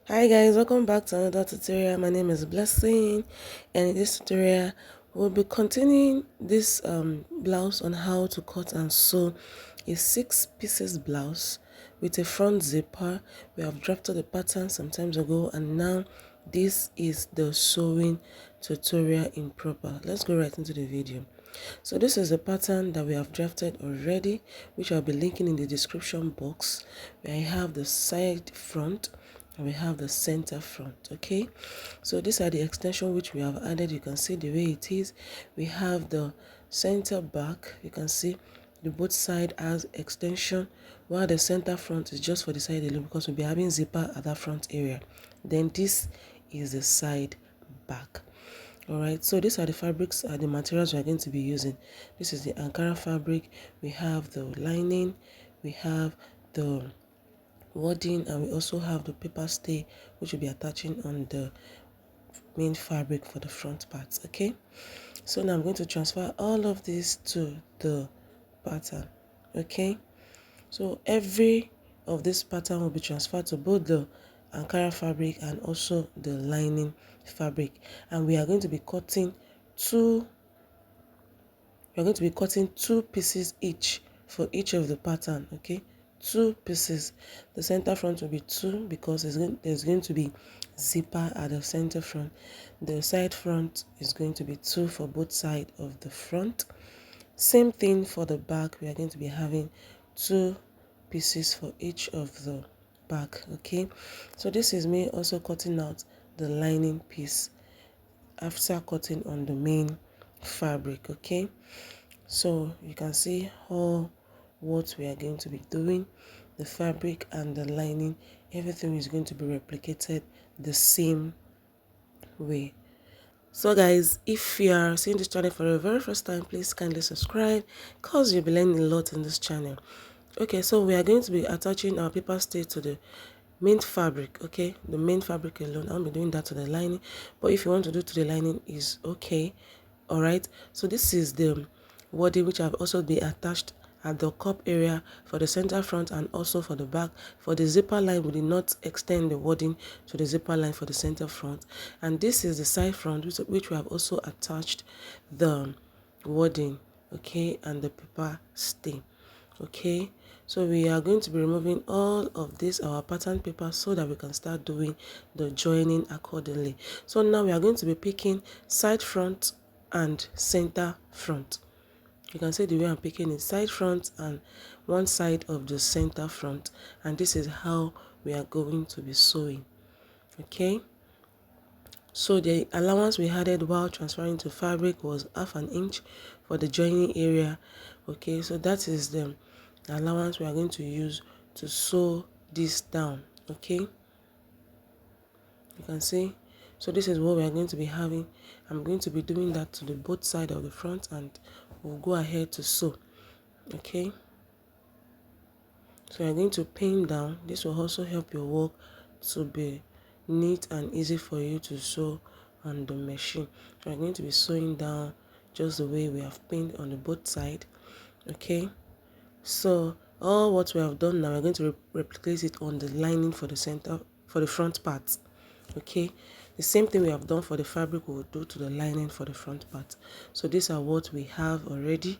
Hi guys, welcome back to another tutorial. My name is Blessing, and in this tutorial we'll be continuing this blouse on how to cut and sew a 6 pieces blouse with a front zipper. We have drafted the pattern some times ago, and now this is the sewing tutorial in proper. Let's go right into the video. So this is the pattern that we have drafted already, which I'll be linking in the description box, where I have the side front and we have the center front. Okay, so these are the extension which we have added. You can see the way it is. We have the center back. You can see the both side has extension, while the center front is just for the side alone, because we'll be having zipper at that front area. Then this is the side back. All right, so these are the fabrics and the materials we are going to be using. This is the ankara fabric. We have the lining, we have the wadding, and we also have the paper stay, which will be attaching on the main fabric for the front parts. Okay, so now I'm going to transfer all of this to the pattern. Okay, so every of this pattern will be transferred to both the ankara fabric and also the lining fabric, and we are going to be cutting two pieces each for each of the pattern. Okay, 2 pieces. The center front will be 2 because there's going to be zipper at the center front. The side front is going to be 2 for both sides of the front. Same thing for the back. We are going to be having 2 pieces for each of the back. Okay, so this is me also cutting out the lining piece after cutting on the main fabric. Okay, so you can see how what we are going to be doing, the fabric and the lining, everything is going to be replicated the same way. So guys, if you are seeing this channel for the very first time, please kindly subscribe, because you'll be learning a lot in this channel. Okay, so we are going to be attaching our paper stay to the main fabric. Okay, the main fabric alone. I'll be doing that to the lining, but if you want to do to the lining is okay. All right, so this is the wadding which have also been attached at the cup area for the center front and also for the back. For the zipper line, we did not extend the wadding to the zipper line for the center front, and this is the side front which we have also attached the wadding, okay, and the paper stay. Okay, so we are going to be removing all of this our pattern paper so that we can start doing the joining accordingly. So now we are going to be picking side front and center front. You can see the way I'm picking it, side front and one side of the center front, and this is how we are going to be sewing. Okay, so the allowance we added while transferring to fabric was 1/2 inch for the joining area. Okay, so that is the allowance we are going to use to sew this down. Okay, you can see, so this is what we are going to be having. I'm going to be doing that to the both side of the front, and we'll go ahead to sew. Okay, so you're going to pin down. This will also help your work to be neat and easy for you to sew on the machine. So I'm going to be sewing down just the way we have pinned on the both side. Okay, so all what we have done now, we're going to replicate it on the lining for the center, for the front part. Okay, the same thing we have done for the fabric we will do to the lining for the front part. So these are what we have already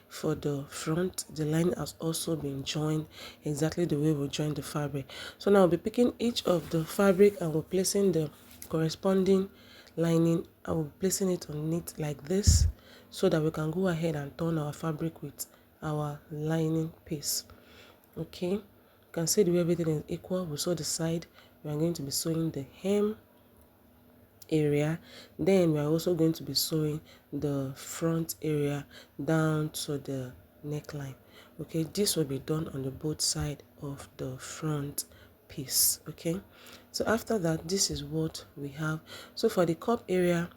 for the front. The line has also been joined exactly the way we joined the fabric. So now I'll be picking each of the fabric and we're placing the corresponding lining. I will be placing it on it like this so that we can go ahead and turn our fabric with our lining piece. Okay, you can see the way everything is equal. We sew the side. We are going to be sewing the hem area, then we are also going to be sewing the front area down to the neckline. Okay, this will be done on the both side of the front piece. Okay, so after that, this is what we have. So for the cup area,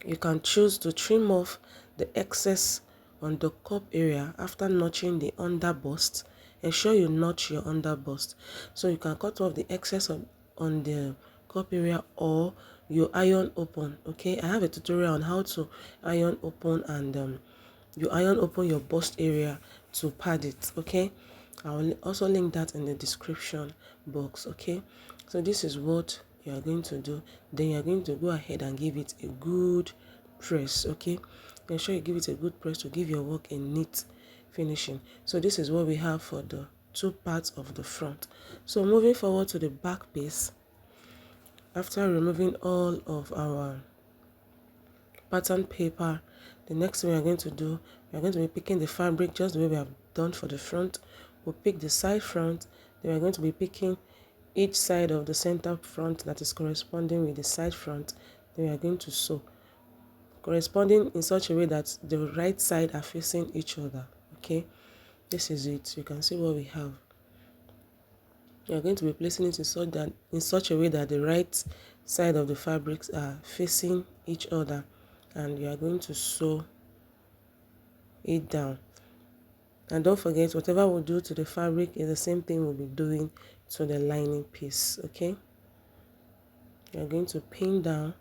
you can choose to trim off the excess on the cup area after notching the under bust. Ensure you notch your under bust, so you can cut off the excess on the cup area, or you iron open. Okay, I have a tutorial on how to iron open, and you iron open your bust area to pad it. Okay, I will also link that in the description box. Okay, So this is what you are going to do. Then you are going to go ahead and give it a good press, okay? Ensure you give it a good press to give your work a neat finishing. So this is what we have for the two parts of the front. So moving forward to the back piece, after removing all of our pattern paper, the next thing we are going to do, we are going to be picking the fabric just the way we have done for the front. We'll pick the side front, then we are going to be picking each side of the center front that is corresponding with the side front. Then we are going to sew, corresponding in such a way that the right side are facing each other, okay? This is it. You can see what we have. You are going to be placing it in such a way that the right side of the fabrics are facing each other, and you are going to sew it down. And don't forget, whatever we do to the fabric is the same thing we'll be doing to the lining piece, okay? You're going to pin down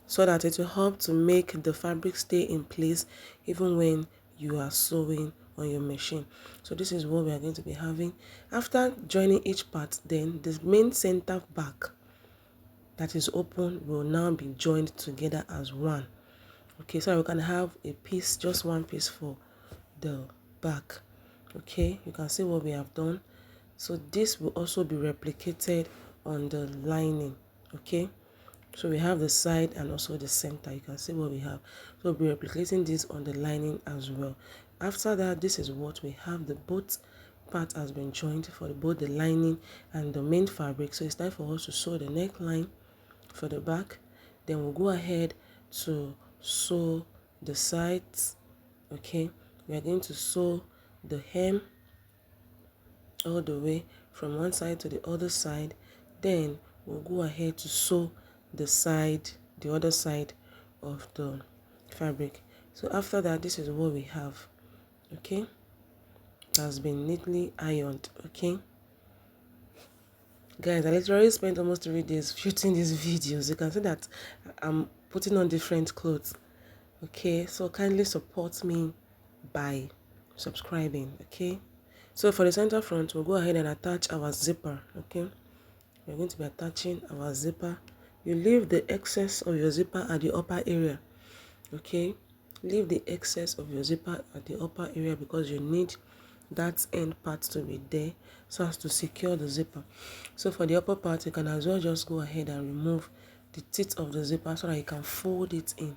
so that it will help to make the fabric stay in place even when you are sewing on your machine. So this is what we are going to be having. After joining each part, then the main center back that is open will now be joined together as one. Okay, so we can have a piece, just one piece for the back. Okay, you can see what we have done. So this will also be replicated on the lining. Okay, so we have the side and also the center. You can see what we have. So we'll be replicating this on the lining as well. After that, this is what we have. The both part has been joined for both the lining and the main fabric. So it's time for us to sew the neckline for the back. Then we'll go ahead to sew the sides. Okay, we are going to sew the hem all the way from one side to the other side. Then we'll go ahead to sew the other side of the fabric. So after that, this is what we have. Okay, it has been neatly ironed. Okay guys, I literally spent almost 3 days shooting these videos. You can see that I'm putting on different clothes. Okay, so kindly support me by subscribing. Okay, so for the center front, we'll go ahead and attach our zipper. Okay, we're going to be attaching our zipper. You leave the excess of your zipper at the upper area. Okay, leave the excess of your zipper at the upper area because you need that end part to be there so as to secure the zipper. So for the upper part, you can as well just go ahead and remove the teeth of the zipper so that you can fold it in.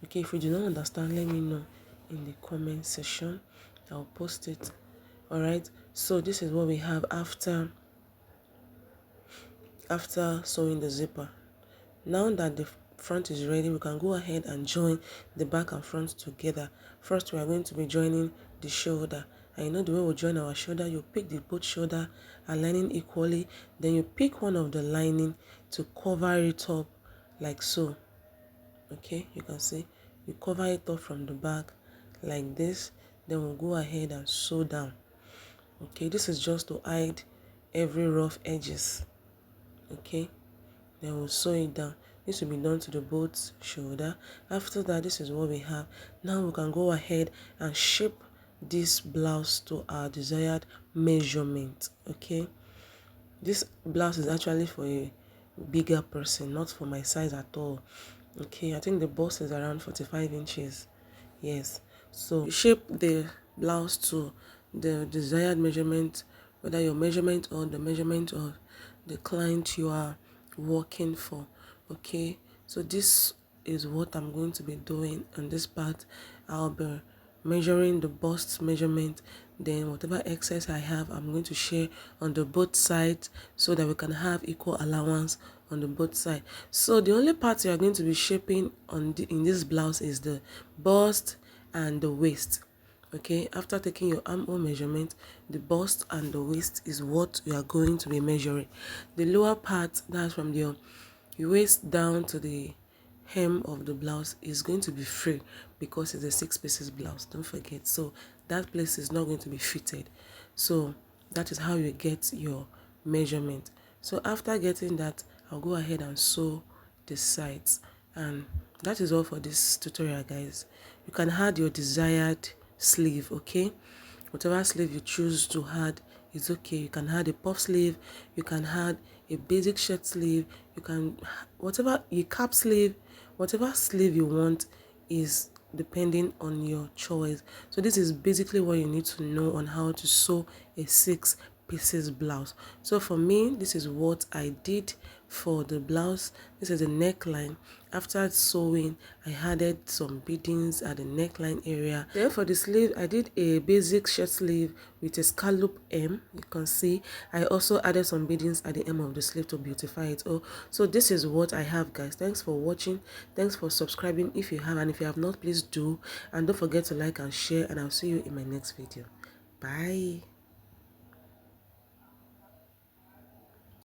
Okay, if you do not understand, let me know in the comment section. I'll post it. All right, so this is what we have after sewing the zipper. Now that the front is ready, we can go ahead and join the back and front together. First, we are going to be joining the shoulder. And you know the way we join our shoulder, you pick the both shoulder aligning equally, then you pick one of the lining to cover it up like so. Okay, you can see you cover it up from the back like this, then we'll go ahead and sew down. Okay, this is just to hide every rough edges. Okay, then we'll sew it down. This will be done to the both shoulder. After that, this is what we have. Now we can go ahead and shape this blouse to our desired measurement. Okay, this blouse is actually for a bigger person, not for my size at all. Okay, I think the bust is around 45 inches. Yes, so shape the blouse to the desired measurement, whether your measurement or the measurement of the client you are working for. Okay, so this is what I'm going to be doing on this part. I'll be measuring the bust measurement, then whatever excess I have, I'm going to share on the both sides so that we can have equal allowance on the both sides. So the only part you are going to be shaping in this blouse is the bust and the waist. Okay, after taking your armhole measurement, the bust and the waist is what you are going to be measuring. The lower part, that's from your waist down to the hem of the blouse, is going to be free because it's a 6 pieces blouse, don't forget. So that place is not going to be fitted. So that is how you get your measurement. So after getting that, I'll go ahead and sew the sides, and that is all for this tutorial, guys. You can add your desired sleeve. Okay, whatever sleeve you choose to add is okay. You can add a puff sleeve, you can add a basic shirt sleeve, you can, whatever, a cap sleeve, whatever sleeve you want is depending on your choice. So this is basically what you need to know on how to sew a 6 pieces blouse. So for me, this is what I did for the blouse. This is the neckline. After sewing, I added some beadings at the neckline area. Then for the sleeve, I did a basic shirt sleeve with a scallop hem. You can see I also added some beadings at the hem of the sleeve to beautify it. Oh, so this is what I have, guys. Thanks for watching. Thanks for subscribing if you have, and if you have not, please do. And don't forget to like and share, and I'll see you in my next video. Bye.